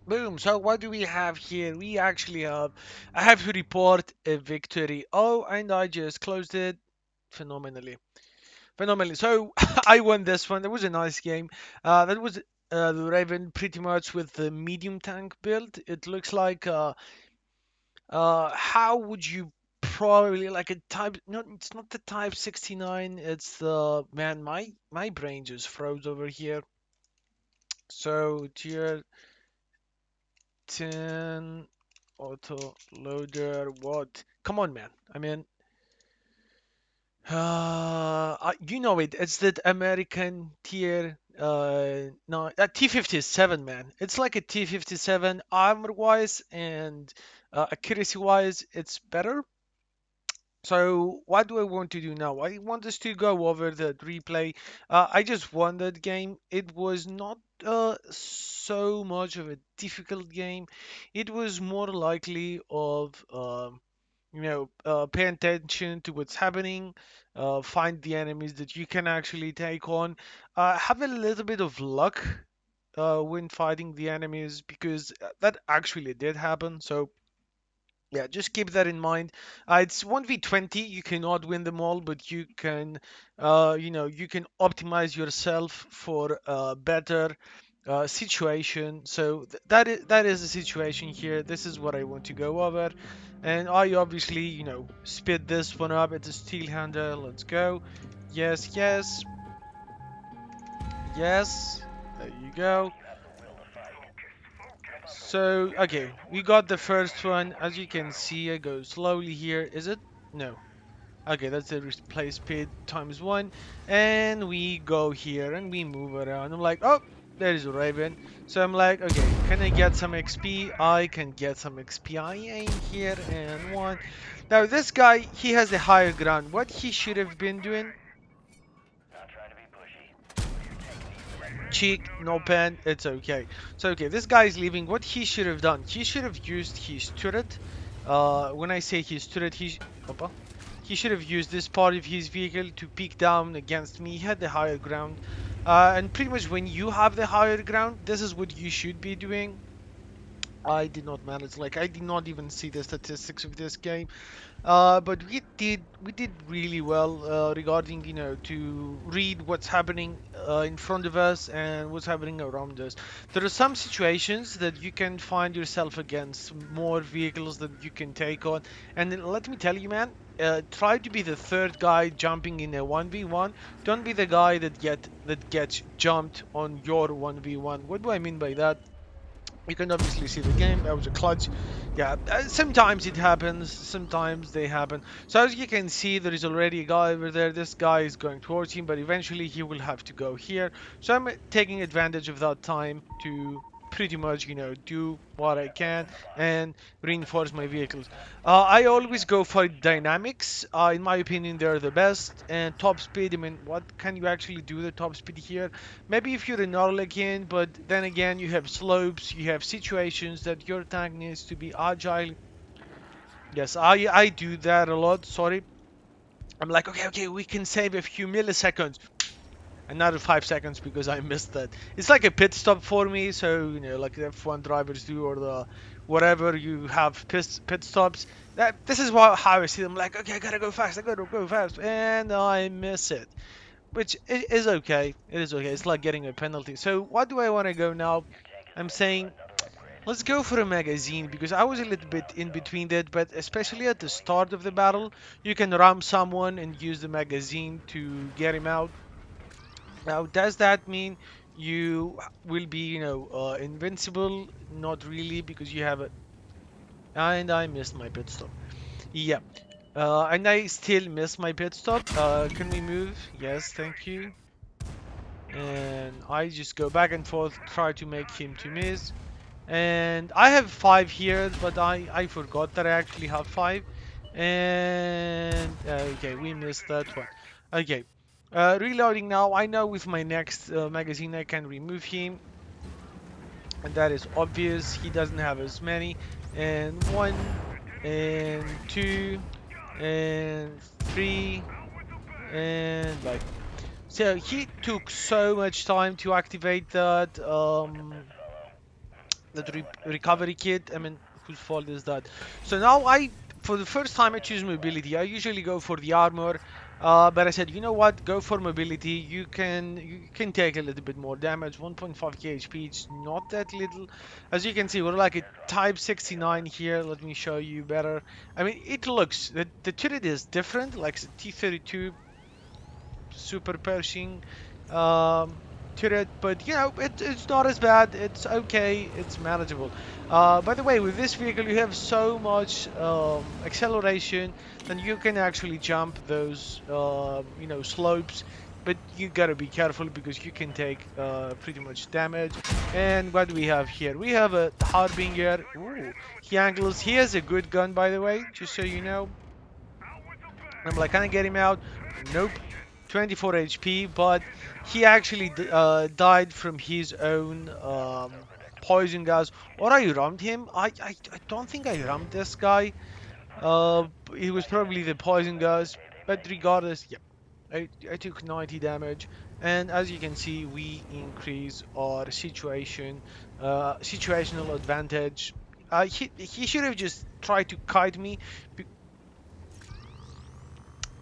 Boom. So what do we have here? We actually have, I have to report a victory. Oh, and I just closed it phenomenally. Phenomenally. So I won this one. That was a nice game. That was the Raven pretty much with the medium tank build. It looks like how would you probably like a type? No, it's not the type 69. It's the man. My brain just froze over here. So tier 10 auto loader. What? Come on, man. I mean, you know it. It's that American tier. No, T57, man. It's like a T57 armor-wise and accuracy-wise. It's better. So what do I want to do now? I want us to go over the replay. I just won that game. It was not so much of a difficult game. It was more likely of pay attention to what's happening, find the enemies that you can actually take on, have a little bit of luck when fighting the enemies because that actually did happen. So yeah, just keep that in mind. It's 1v20. You cannot win them all, but you can, you can optimize yourself for a better situation. So that is the situation here. This is what I want to go over, and I obviously, speed this one up. It's a steel handle. Let's go. Yes, yes, yes. There you go. So, okay, we got the first one. As you can see, I go slowly here. Is it? No. Okay, that's the replay speed times one. And we go here and we move around. I'm like, oh, there is a Raven. So I'm like, okay, can I get some XP? I can get some XP. I aim here and one. Now, this guy, he has the higher ground. What he should have been doing, cheek, no pen, it's okay. So okay, this guy is leaving. What he should have done, he should have used his turret. When I say his turret, Opa. He should have used this part of his vehicle to peek down against me. He had the higher ground. And pretty much when you have the higher ground, this is what you should be doing. I did not manage, like I did not even see the statistics of this game. But we did really well regarding to read what's happening in front of us and what's happening around us. There are some situations that you can find yourself against more vehicles that you can take on, and then let me tell you, man. Try to be the third guy jumping in a 1v1. Don't be the guy that gets jumped on your 1v1. What do I mean by that? You can obviously see the game. That was a clutch. Yeah, sometimes it happens. Sometimes they happen. So as you can see, there is already a guy over there. This guy is going towards him, but eventually he will have to go here. So I'm taking advantage of that time to pretty much, do what I can and reinforce my vehicles. I always go for dynamics. In my opinion, they're the best. And top speed, I mean, what can you actually do the top speed here? Maybe if you're an Arlequin, but then again, you have slopes, you have situations that your tank needs to be agile. Yes, I do that a lot. Sorry. I'm like, okay, okay, we can save a few milliseconds. Another 5 seconds because I missed that. It's like a pit stop for me, so like the F1 drivers do, or the whatever you have pit stops. This is how I see them. Like, okay, I gotta go fast, I gotta go fast, and I miss it, which is okay. It is okay. It's like getting a penalty. So what do I want to go now? I'm saying let's go for a magazine because I was a little bit in between that, but especially at the start of the battle, you can ram someone and use the magazine to get him out. Now, does that mean you will be, invincible? Not really, because you have a. And I missed my pit stop. Yeah. And I still miss my pit stop. Can we move? Yes, thank you. And I just go back and forth, try to make him to miss. And I have 5 here, but I forgot that I actually have 5. And okay, we missed that one. Okay, reloading now. I know with my next magazine I can remove him, and that is obvious. He doesn't have as many. And 1, and 2, and 3, and like. So he took so much time to activate that. that recovery kit. I mean, whose fault is that? So now for the first time, I choose mobility. I usually go for the armor, but I said, you know what? Go for mobility. You can take a little bit more damage. 1.5k HP. It's not that little. As you can see, we're like a Type 69 here. Let me show you better. I mean, it looks the turret is different, like the T32 super Pershing turret, but you know it's not as bad. It's okay. It's manageable. By the way, with this vehicle, you have so much acceleration that you can actually jump those slopes. But you gotta be careful because you can take pretty much damage. And what do we have here? We have a Harbinger. Ooh, he angles. He has a good gun, by the way, just so you know. I'm like, can I get him out? Nope. 24 HP, but he actually died from his own poison gas. Or I rammed him. I don't think I rammed this guy. It was probably the poison gas, but regardless, yep. I took 90 damage, and as you can see, we increase our situational advantage. He should have just tried to kite me,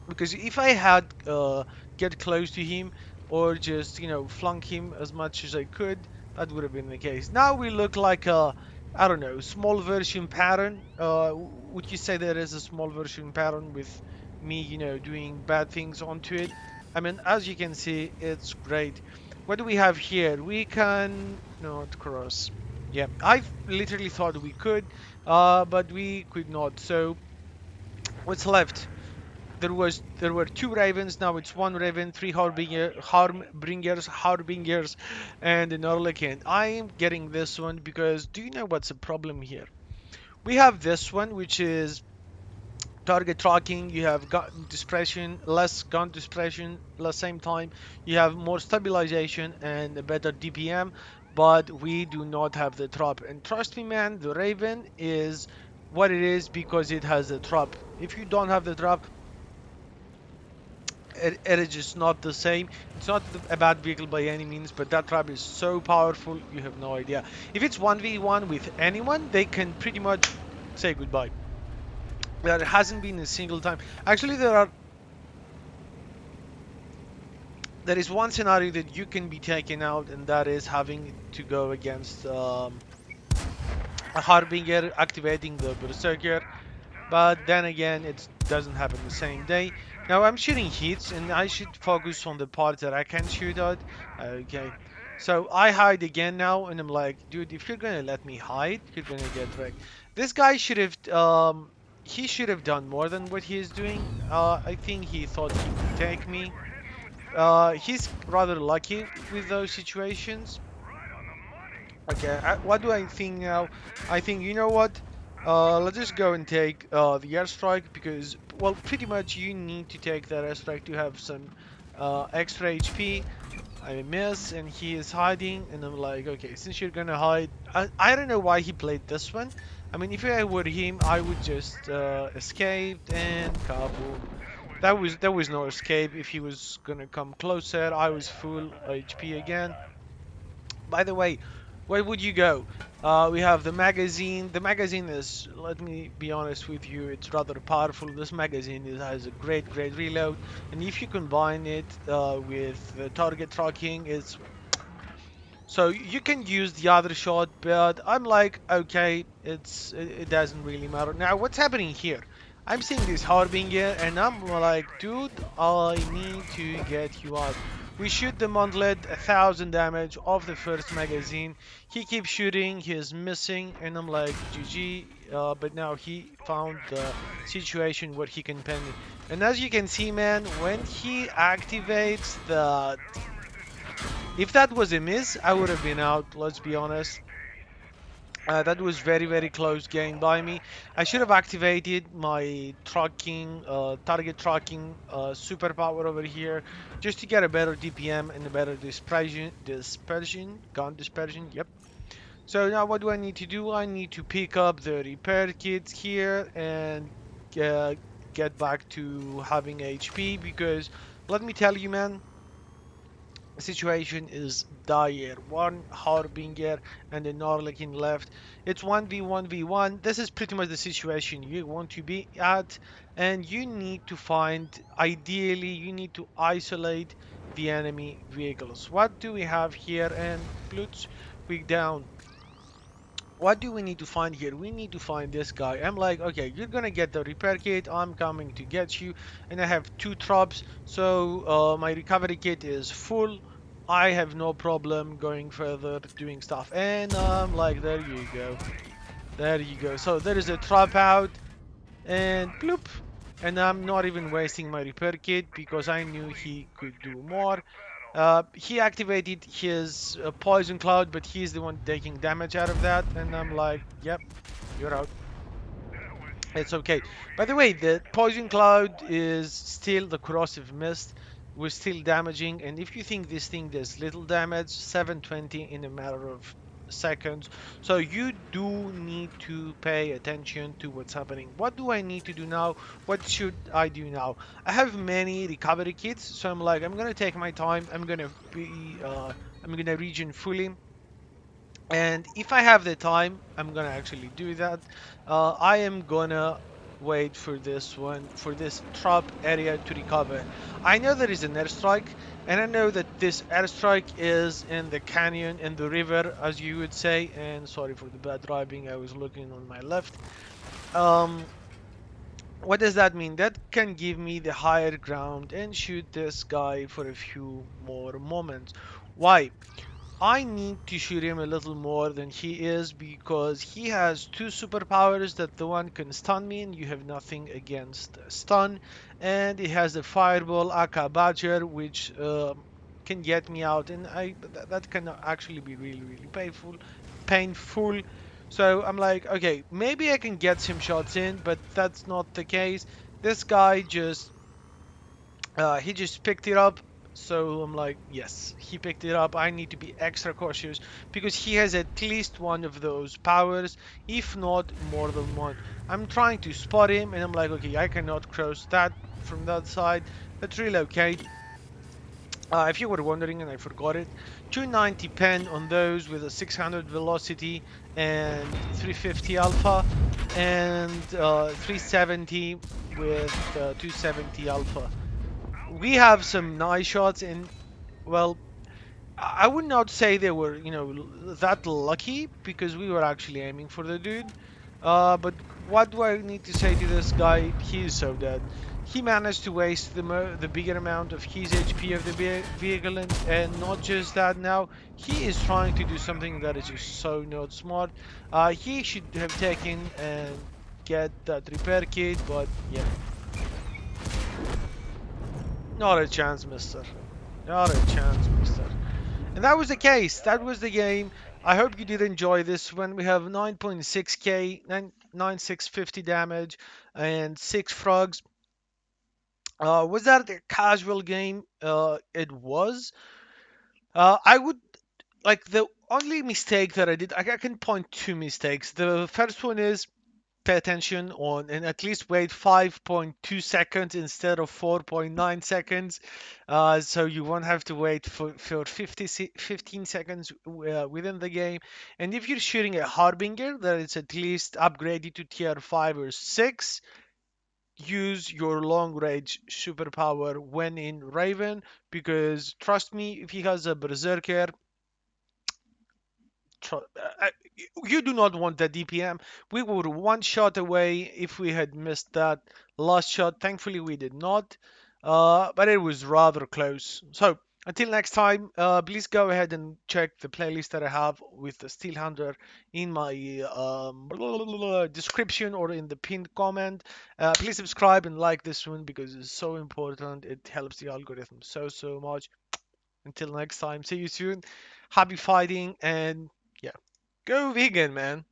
because if I had get close to him or just flunk him as much as I could, that would have been the case. Now we look like a, I don't know, small version pattern. Would you say there is a small version pattern with me, doing bad things onto it? I mean, as you can see, it's great. What do we have here? We can not cross. Yeah, I literally thought we could, but we could not. So what's left? There were two ravens. Now it's one raven, three harbingers, and an Orlecan. I am getting this one because do you know what's the problem here? We have this one, which is target tracking. You have gun dispersion, less gun dispersion. At the same time, you have more stabilization and a better DPM. But we do not have the trap. And trust me, man, the Raven is what it is because it has the trap. If you don't have the trap, it is just not the same. It's not a bad vehicle by any means, but that trap is so powerful, you have no idea. If it's 1v1 with anyone, they can pretty much say goodbye. There hasn't been a single time. Actually, there is one scenario that you can be taken out, and that is having to go against a Harbinger activating the Berserker. But then again, it doesn't happen the same day. Now I'm shooting hits, and I should focus on the parts that I can shoot at. Okay, so I hide again now, and I'm like, dude, if you're gonna let me hide, you're gonna get wrecked. This guy should have, he should have done more than what he is doing. I think he thought he could take me. He's rather lucky with those situations. Okay, what do I think now? I think, you know what? Let's just go and take the airstrike because, well, pretty much you need to take that airstrike to have some extra HP. I miss, and he is hiding, and I'm like, okay, since you're gonna hide, I don't know why he played this one. I mean, if I were him, I would just escape and kaboom. There was no escape. If he was gonna come closer, I was full HP again. By the way, where would you go? We have the magazine. The magazine is, let me be honest with you, it's rather powerful. This magazine has a great reload, and if you combine it with the target tracking, it's so you can use the other shot. But I'm like, okay, it doesn't really matter. Now, what's happening here? I'm seeing this Harbinger, and I'm like, dude, I need to get you out. We shoot the Mantlet, 1,000 damage off the first magazine. He keeps shooting, he is missing, and I'm like, GG. But now he found the situation where he can pen it. And as you can see, man, when he activates the... If that was a miss, I would have been out, let's be honest. That was very close game by me. I should have activated my tracking, target tracking superpower over here, just to get a better DPM and a better gun dispersion. Yep. So now what do I need to do? I need to pick up the repair kits here and uh, get back to having HP because let me tell you, man, Situation is dire. One Harbinger and a Norlikin left. It's 1v1v1. This is pretty much the situation you want to be at. And you need to find, ideally, you need to isolate the enemy vehicles. What do we have here? And Plutz, we down. What do we need to find here? We need to find this guy. I'm like, okay, you're gonna get the repair kit. I'm coming to get you. And I have two traps, so my recovery kit is full. I have no problem going further, doing stuff. And I'm like, there you go. There you go. So there is a trap out, and bloop. And I'm not even wasting my repair kit because I knew he could do more. He activated his poison cloud, but he's the one taking damage out of that. And I'm like, yep, you're out. It's okay. By the way, the poison cloud is still the corrosive mist. We're still damaging, and if you think this thing does little damage, 720 in a matter of seconds. So you do need to pay attention to what's happening. What do I need to do now? What should I do now? I have many recovery kits, so I'm like, I'm gonna take my time. I'm gonna regen fully. And if I have the time, I'm gonna actually do that. I am gonna wait for this one, for this trap area to recover. I know there is an airstrike, and I know that this airstrike is in the canyon, in the river, as you would say. And sorry for the bad driving, I was looking on my left. Um, what does that mean? That can give me the higher ground and shoot this guy for a few more moments. Why? I need to shoot him a little more than he is because he has two superpowers that the one can stun me and you have nothing against stun, and he has the fireball Aka Badger which can get me out, and that can actually be really painful. So I'm like, okay, maybe I can get some shots in, but that's not the case. This guy just he just picked it up. So I'm like, yes, he picked it up. I need to be extra cautious because he has at least one of those powers, if not more than one. I'm trying to spot him and I'm like, okay, I cannot cross that from that side. That's really okay. If you were wondering and I forgot it, 290 pen on those with a 600 velocity and 350 alpha, and 370 with 270 alpha. We have some nice shots, and well, I would not say they were, that lucky because we were actually aiming for the dude. But what do I need to say to this guy? He is so dead. He managed to waste the bigger amount of his HP of the vehicle, and not just that. Now he is trying to do something that is just so not smart. He should have taken and get that repair kit, but yeah, not a chance, mister. Not a chance, mister. And that was the case. That was the game. I hope you did enjoy this one. We have 9.6k, 9650 damage, and 6 frogs. Was that a casual game? It was. I would like the only mistake that I did. I can point two mistakes. The first one is pay attention on and at least wait 5.2 seconds instead of 4.9 seconds, so you won't have to wait for 15 seconds within the game. And if you're shooting a harbinger that is at least upgraded to tier 5 or 6, use your long range superpower when in raven, because trust me, if he has a berserker, you do not want that DPM. We were one shot away if we had missed that last shot. Thankfully, we did not, but it was rather close. So, until next time, please go ahead and check the playlist that I have with the Steel Hunter in my description or in the pinned comment. Please subscribe and like this one because it's so important. It helps the algorithm so much. Until next time, see you soon. Happy fighting, and yeah. Go vegan, man.